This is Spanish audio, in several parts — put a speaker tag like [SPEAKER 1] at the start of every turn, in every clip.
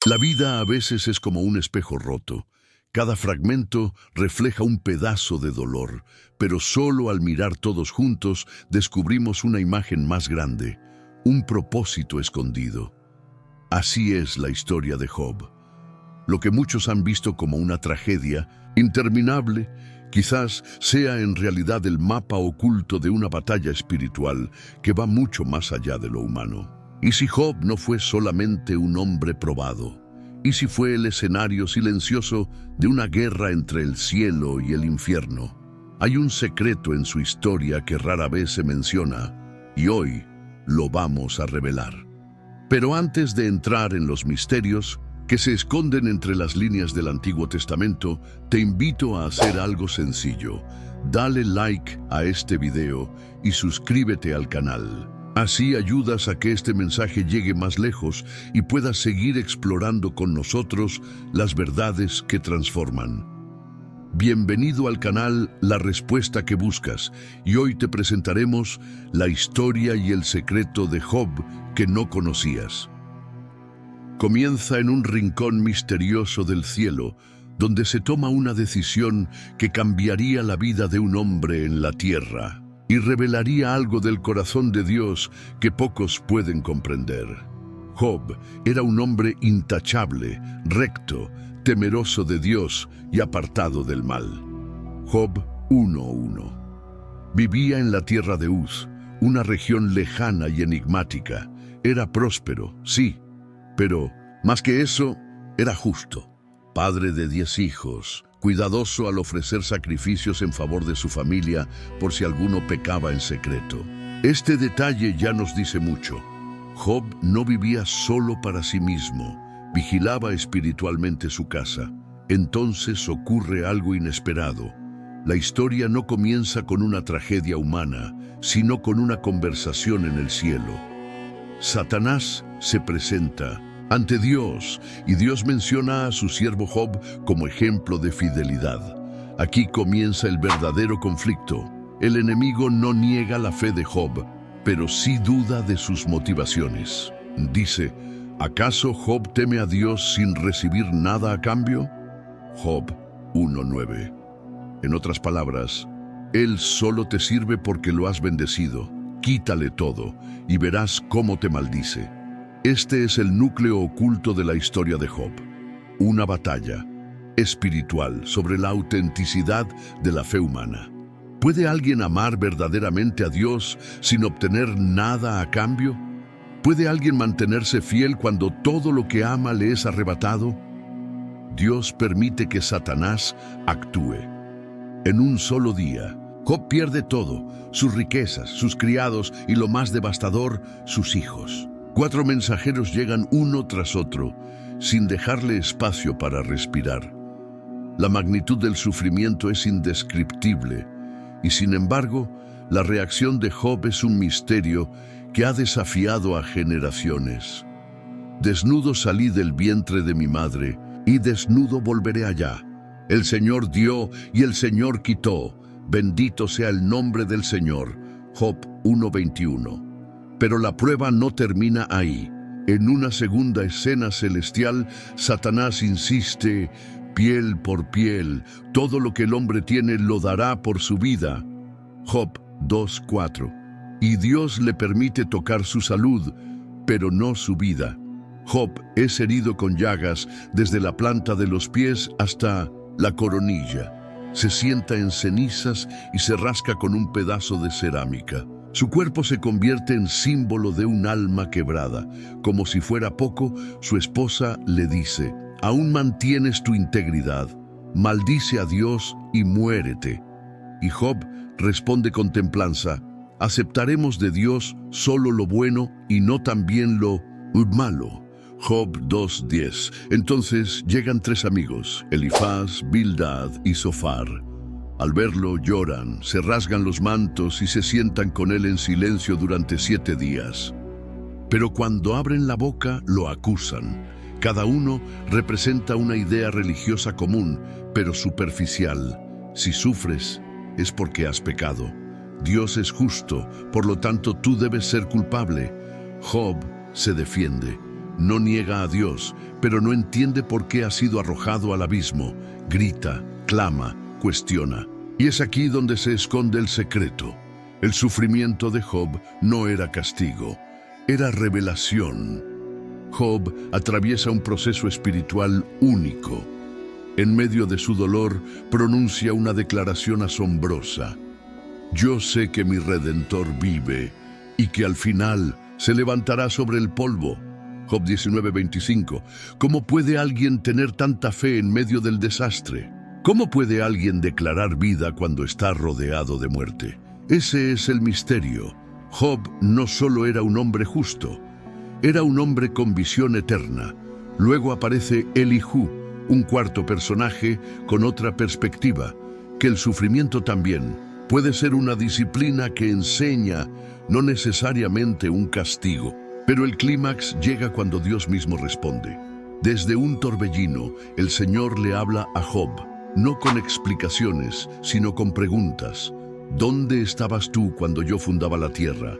[SPEAKER 1] La vida a veces es como un espejo roto. Cada fragmento refleja un pedazo de dolor, pero solo al mirar todos juntos descubrimos una imagen más grande, un propósito escondido. Así es la historia de Job. Lo que muchos han visto como una tragedia interminable, quizás sea en realidad el mapa oculto de una batalla espiritual que va mucho más allá de lo humano. ¿Y si Job no fue solamente un hombre probado? ¿Y si fue el escenario silencioso de una guerra entre el cielo y el infierno? Hay un secreto en su historia que rara vez se menciona, y hoy lo vamos a revelar. Pero antes de entrar en los misterios que se esconden entre las líneas del Antiguo Testamento, te invito a hacer algo sencillo. Dale like a este video y suscríbete al canal. Así ayudas a que este mensaje llegue más lejos y puedas seguir explorando con nosotros las verdades que transforman. Bienvenido al canal La Respuesta que Buscas, y hoy te presentaremos la historia y el secreto de Job que no conocías. Comienza en un rincón misterioso del cielo, donde se toma una decisión que cambiaría la vida de un hombre en la tierra y revelaría algo del corazón de Dios que pocos pueden comprender. Job era un hombre intachable, recto, temeroso de Dios y apartado del mal. Job 1:1. Vivía en la tierra de Uz, una región lejana y enigmática. Era próspero, sí, pero más que eso, era justo. Padre de 10 hijos, cuidadoso al ofrecer sacrificios en favor de su familia por si alguno pecaba en secreto. Este detalle ya nos dice mucho. Job no vivía solo para sí mismo, vigilaba espiritualmente su casa. Entonces ocurre algo inesperado. La historia no comienza con una tragedia humana, sino con una conversación en el cielo. Satanás se presenta ante Dios, y Dios menciona a su siervo Job como ejemplo de fidelidad. Aquí comienza el verdadero conflicto. El enemigo no niega la fe de Job, pero sí duda de sus motivaciones. Dice, ¿acaso Job teme a Dios sin recibir nada a cambio? Job 1:9. En otras palabras, Él solo te sirve porque lo has bendecido. Quítale todo y verás cómo te maldice. Este es el núcleo oculto de la historia de Job. Una batalla espiritual sobre la autenticidad de la fe humana. ¿Puede alguien amar verdaderamente a Dios sin obtener nada a cambio? ¿Puede alguien mantenerse fiel cuando todo lo que ama le es arrebatado? Dios permite que Satanás actúe. En un solo día, Job pierde todo, sus riquezas, sus criados y lo más devastador, sus hijos. 4 mensajeros llegan uno tras otro, sin dejarle espacio para respirar. La magnitud del sufrimiento es indescriptible, y sin embargo, la reacción de Job es un misterio que ha desafiado a generaciones. Desnudo salí del vientre de mi madre, y desnudo volveré allá. El Señor dio y el Señor quitó. Bendito sea el nombre del Señor. Job 1:21. Pero la prueba no termina ahí. En una segunda escena celestial, Satanás insiste, piel por piel, todo lo que el hombre tiene lo dará por su vida. Job 2:4. Y Dios le permite tocar su salud, pero no su vida. Job es herido con llagas desde la planta de los pies hasta la coronilla. Se sienta en cenizas y se rasca con un pedazo de cerámica. Su cuerpo se convierte en símbolo de un alma quebrada. Como si fuera poco, su esposa le dice, «Aún mantienes tu integridad, maldice a Dios y muérete». Y Job responde con templanza, «Aceptaremos de Dios solo lo bueno y no también lo malo». Job 2:10. Entonces llegan 3 amigos, Elifaz, Bildad y Zofar. Al verlo lloran, se rasgan los mantos y se sientan con él en silencio durante 7 días. Pero cuando abren la boca, lo acusan. Cada uno representa una idea religiosa común, pero superficial. Si sufres, es porque has pecado. Dios es justo, por lo tanto tú debes ser culpable. Job se defiende. no niega a Dios, pero no entiende por qué ha sido arrojado al abismo. Grita, clama, cuestiona. Y es aquí donde se esconde el secreto. El sufrimiento de Job no era castigo, era revelación. Job atraviesa un proceso espiritual único. En medio de su dolor, pronuncia una declaración asombrosa. Yo sé que mi Redentor vive y que al final se levantará sobre el polvo. Job 19:25. ¿Cómo puede alguien tener tanta fe en medio del desastre? ¿Cómo puede alguien declarar vida cuando está rodeado de muerte? Ese es el misterio. Job no solo era un hombre justo, era un hombre con visión eterna. Luego aparece Elihu, un cuarto personaje con otra perspectiva, que el sufrimiento también puede ser una disciplina que enseña, no necesariamente un castigo. Pero el clímax llega cuando Dios mismo responde. Desde un torbellino, el Señor le habla a Job, no con explicaciones, sino con preguntas. ¿Dónde estabas tú cuando yo fundaba la tierra?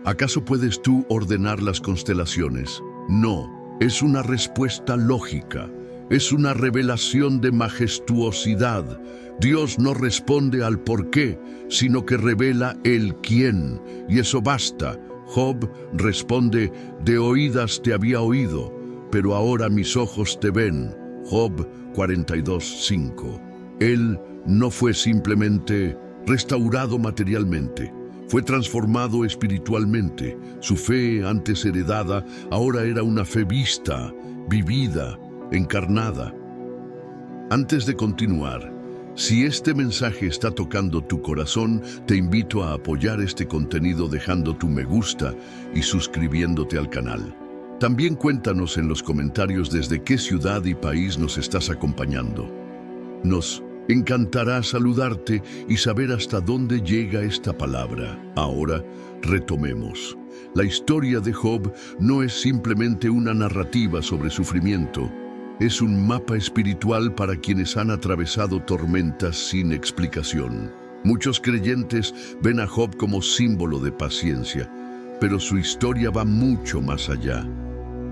[SPEAKER 1] ¿Acaso puedes tú ordenar las constelaciones? No, es una respuesta lógica. Es una revelación de majestuosidad. Dios no responde al por qué, sino que revela el quién, y eso basta. Job responde, de oídas te había oído, pero ahora mis ojos te ven. Job 42:5. Él no fue simplemente restaurado materialmente, fue transformado espiritualmente. Su fe antes heredada ahora era una fe vista, vivida, encarnada. Antes de continuar, si este mensaje está tocando tu corazón, te invito a apoyar este contenido dejando tu me gusta y suscribiéndote al canal. También cuéntanos en los comentarios desde qué ciudad y país nos estás acompañando. Nos encantará saludarte y saber hasta dónde llega esta palabra. Ahora, retomemos. La historia de Job no es simplemente una narrativa sobre sufrimiento. Es un mapa espiritual para quienes han atravesado tormentas sin explicación. Muchos creyentes ven a Job como símbolo de paciencia, pero su historia va mucho más allá.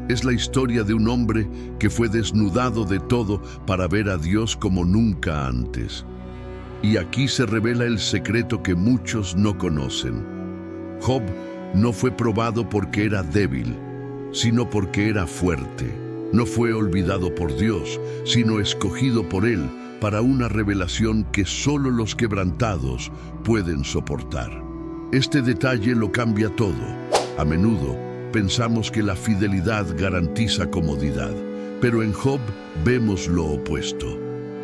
[SPEAKER 1] Es la historia de un hombre que fue desnudado de todo para ver a Dios como nunca antes. Y aquí se revela el secreto que muchos no conocen. Job no fue probado porque era débil, sino porque era fuerte. No fue olvidado por Dios, sino escogido por Él para una revelación que solo los quebrantados pueden soportar. Este detalle lo cambia todo. A menudo pensamos que la fidelidad garantiza comodidad, pero en Job vemos lo opuesto.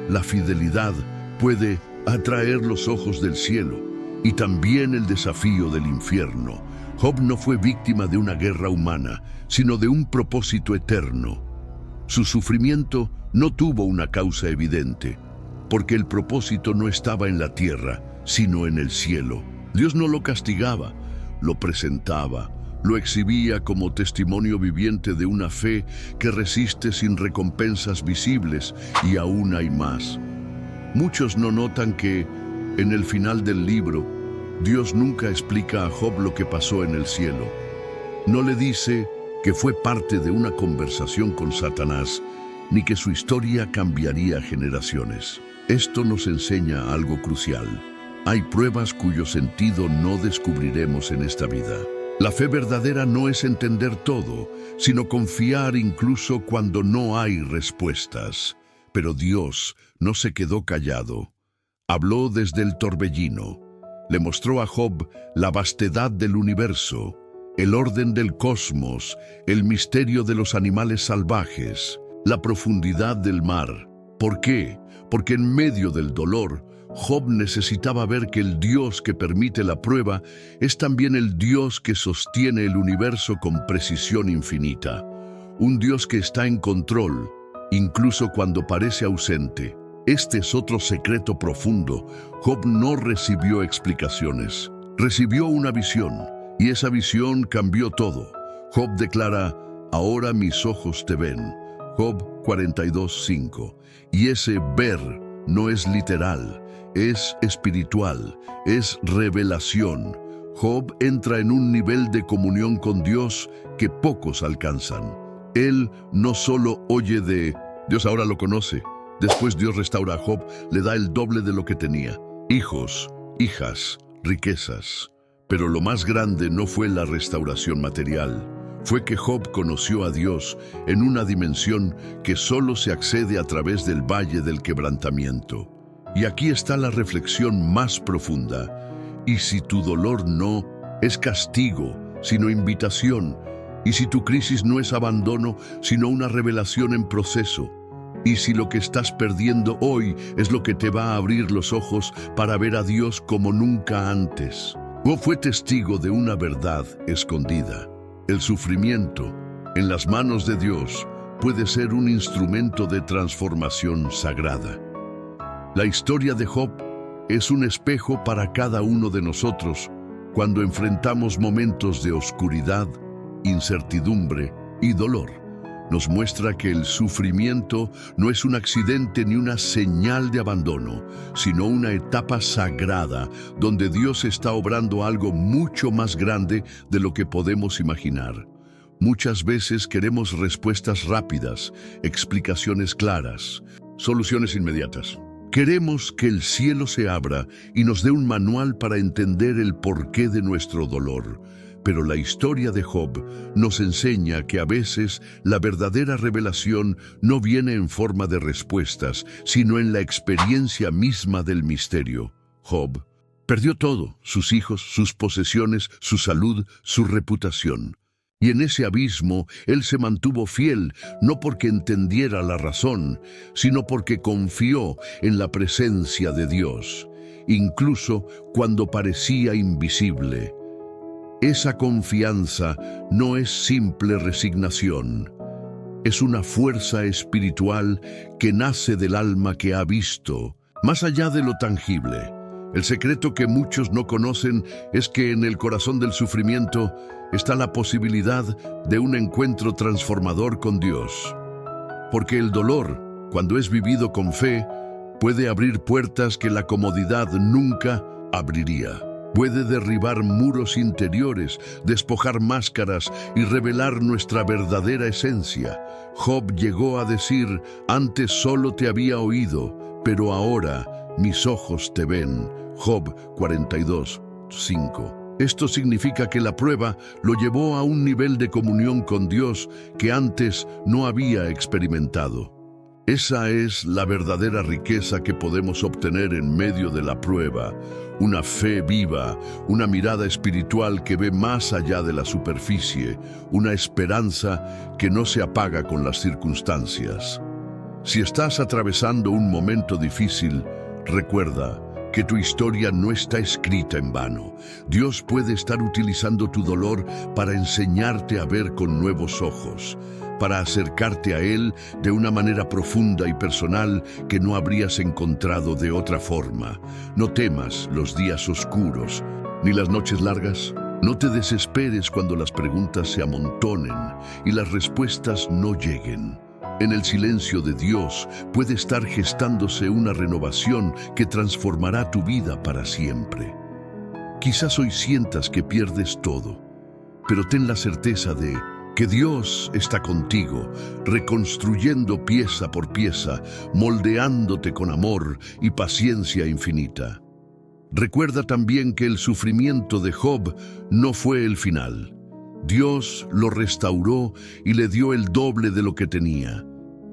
[SPEAKER 1] La fidelidad puede atraer los ojos del cielo y también el desafío del infierno. Job no fue víctima de una guerra humana, sino de un propósito eterno. Su sufrimiento no tuvo una causa evidente, porque el propósito no estaba en la tierra, sino en el cielo. Dios no lo castigaba, lo presentaba, lo exhibía como testimonio viviente de una fe que resiste sin recompensas visibles, y aún hay más. Muchos no notan que, en el final del libro, Dios nunca explica a Job lo que pasó en el cielo. No le dice que fue parte de una conversación con Satanás, ni que su historia cambiaría generaciones. Esto nos enseña algo crucial. Hay pruebas cuyo sentido no descubriremos en esta vida. La fe verdadera no es entender todo, sino confiar incluso cuando no hay respuestas. Pero Dios no se quedó callado. Habló desde el torbellino. Le mostró a Job la vastedad del universo, el orden del cosmos, el misterio de los animales salvajes, la profundidad del mar. ¿Por qué? Porque en medio del dolor, Job necesitaba ver que el Dios que permite la prueba es también el Dios que sostiene el universo con precisión infinita. Un Dios que está en control, incluso cuando parece ausente. Este es otro secreto profundo. Job no recibió explicaciones, recibió una visión. Y esa visión cambió todo. Job declara, ahora mis ojos te ven. Job 42:5. Y ese ver no es literal, es espiritual, es revelación. Job entra en un nivel de comunión con Dios que pocos alcanzan. Él no solo oye de Dios, ahora lo conoce. Después Dios restaura a Job, le da el doble de lo que tenía: hijos, hijas, riquezas. Pero lo más grande no fue la restauración material. Fue que Job conoció a Dios en una dimensión que solo se accede a través del valle del quebrantamiento. Y aquí está la reflexión más profunda. Y si tu dolor no es castigo, sino invitación, y si tu crisis no es abandono, sino una revelación en proceso, y si lo que estás perdiendo hoy es lo que te va a abrir los ojos para ver a Dios como nunca antes. Job fue testigo de una verdad escondida. El sufrimiento, en las manos de Dios, puede ser un instrumento de transformación sagrada. La historia de Job es un espejo para cada uno de nosotros cuando enfrentamos momentos de oscuridad, incertidumbre y dolor. Nos muestra que el sufrimiento no es un accidente ni una señal de abandono, sino una etapa sagrada donde Dios está obrando algo mucho más grande de lo que podemos imaginar. Muchas veces queremos respuestas rápidas, explicaciones claras, soluciones inmediatas. Queremos que el cielo se abra y nos dé un manual para entender el porqué de nuestro dolor. Pero la historia de Job nos enseña que a veces la verdadera revelación no viene en forma de respuestas, sino en la experiencia misma del misterio. Job perdió todo: sus hijos, sus posesiones, su salud, su reputación. Y en ese abismo él se mantuvo fiel, no porque entendiera la razón, sino porque confió en la presencia de Dios, incluso cuando parecía invisible. Esa confianza no es simple resignación, es una fuerza espiritual que nace del alma que ha visto, más allá de lo tangible. El secreto que muchos no conocen es que en el corazón del sufrimiento está la posibilidad de un encuentro transformador con Dios. Porque el dolor, cuando es vivido con fe, puede abrir puertas que la comodidad nunca abriría. Puede derribar muros interiores, despojar máscaras y revelar nuestra verdadera esencia. Job llegó a decir: antes solo te había oído, pero ahora mis ojos te ven. Job 42:5. Esto significa que la prueba lo llevó a un nivel de comunión con Dios que antes no había experimentado. Esa es la verdadera riqueza que podemos obtener en medio de la prueba: una fe viva, una mirada espiritual que ve más allá de la superficie, una esperanza que no se apaga con las circunstancias. Si estás atravesando un momento difícil, recuerda que tu historia no está escrita en vano. Dios puede estar utilizando tu dolor para enseñarte a ver con nuevos ojos, para acercarte a Él de una manera profunda y personal que no habrías encontrado de otra forma. No temas los días oscuros, ni las noches largas. No te desesperes cuando las preguntas se amontonen y las respuestas no lleguen. En el silencio de Dios puede estar gestándose una renovación que transformará tu vida para siempre. Quizás hoy sientas que pierdes todo, pero ten la certeza de que Dios está contigo, reconstruyendo pieza por pieza, moldeándote con amor y paciencia infinita. Recuerda también que el sufrimiento de Job no fue el final. Dios lo restauró y le dio el doble de lo que tenía.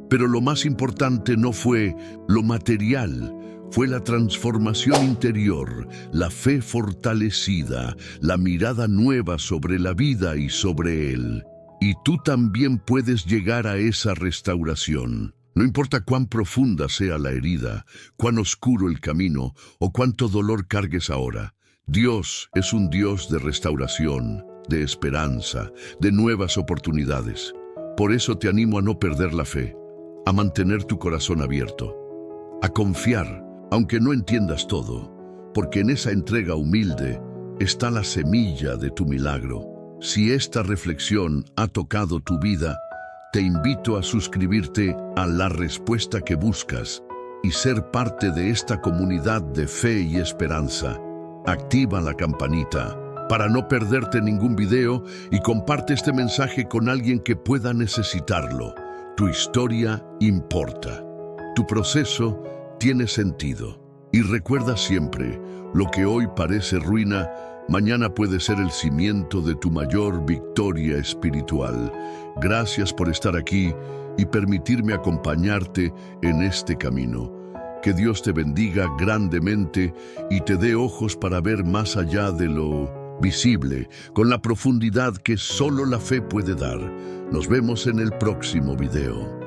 [SPEAKER 1] Pero lo más importante no fue lo material, fue la transformación interior, la fe fortalecida, la mirada nueva sobre la vida y sobre Él. Y tú también puedes llegar a esa restauración. No importa cuán profunda sea la herida, cuán oscuro el camino o cuánto dolor cargues ahora. Dios es un Dios de restauración, de esperanza, de nuevas oportunidades. Por eso te animo a no perder la fe, a mantener tu corazón abierto, a confiar, aunque no entiendas todo, porque en esa entrega humilde está la semilla de tu milagro. Si esta reflexión ha tocado tu vida, te invito a suscribirte a La Respuesta que Buscas y ser parte de esta comunidad de fe y esperanza. Activa la campanita para no perderte ningún video y comparte este mensaje con alguien que pueda necesitarlo. Tu historia importa. Tu proceso tiene sentido. Y recuerda siempre, lo que hoy parece ruina, mañana puede ser el cimiento de tu mayor victoria espiritual. Gracias por estar aquí y permitirme acompañarte en este camino. Que Dios te bendiga grandemente y te dé ojos para ver más allá de lo visible, con la profundidad que solo la fe puede dar. Nos vemos en el próximo video.